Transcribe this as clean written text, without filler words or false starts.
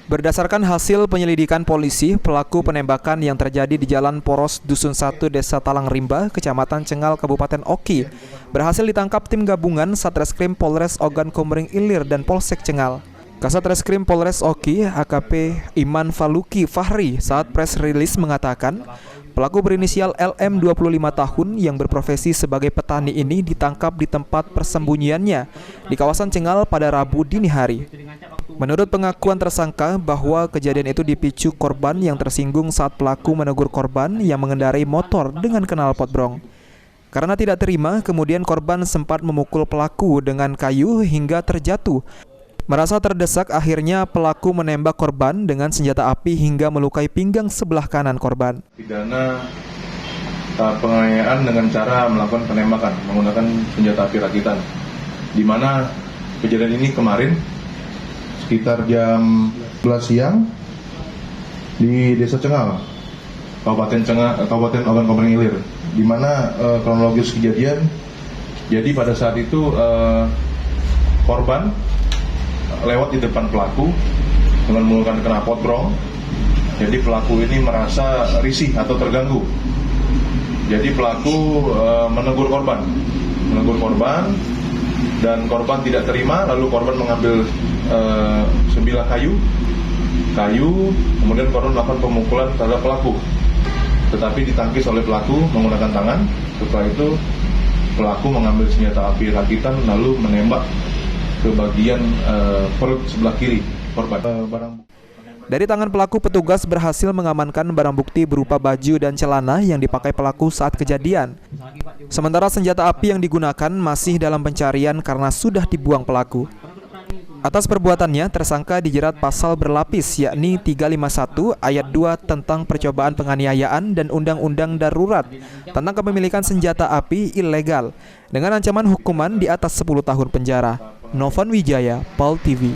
Berdasarkan hasil penyelidikan polisi, pelaku penembakan yang terjadi di Jalan Poros Dusun 1 Desa Talang Rimba, Kecamatan Cengal, Kabupaten Oki, berhasil ditangkap tim gabungan Satreskrim Polres Ogan Komering Ilir dan Polsek Cengal. Kasat Reskrim Polres Oki, AKP Iman Faluki Fahri, saat press release mengatakan, pelaku berinisial LM 25 tahun yang berprofesi sebagai petani ini ditangkap di tempat persembunyiannya di kawasan Cengal pada Rabu dini hari. Menurut pengakuan tersangka bahwa kejadian itu dipicu korban yang tersinggung saat pelaku menegur korban yang mengendarai motor dengan knalpot brong. Karena tidak terima, kemudian korban sempat memukul pelaku dengan kayu hingga terjatuh. Merasa terdesak, akhirnya pelaku menembak korban dengan senjata api hingga melukai pinggang sebelah kanan korban. Pidana penganiayaan dengan cara melakukan penembakan menggunakan senjata api rakitan, di mana kejadian ini kemarin sekitar jam 11 siang di Desa Cengal, Kabupaten Ogan Komering Ilir, di mana kronologis kejadian. Jadi pada saat itu korban lewat di depan pelaku dengan menggunakan knalpot brong. Jadi pelaku ini merasa risih atau terganggu. Jadi pelaku menegur korban, dan korban tidak terima. Lalu korban mengambil sebilah kayu, kemudian korban melakukan pemukulan terhadap pelaku, tetapi ditangkis oleh pelaku menggunakan tangan. Setelah itu pelaku mengambil senjata api rakitan lalu menembak ke bagian perut sebelah kiri korban. Dari tangan pelaku, petugas berhasil mengamankan barang bukti berupa baju dan celana yang dipakai pelaku saat kejadian. Sementara senjata api yang digunakan masih dalam pencarian karena sudah dibuang pelaku. Atas perbuatannya, tersangka dijerat pasal berlapis, yakni 351 ayat 2 tentang percobaan penganiayaan dan Undang-Undang Darurat tentang kepemilikan senjata api ilegal dengan ancaman hukuman di atas 10 tahun penjara. Novan Wijaya, PAL TV.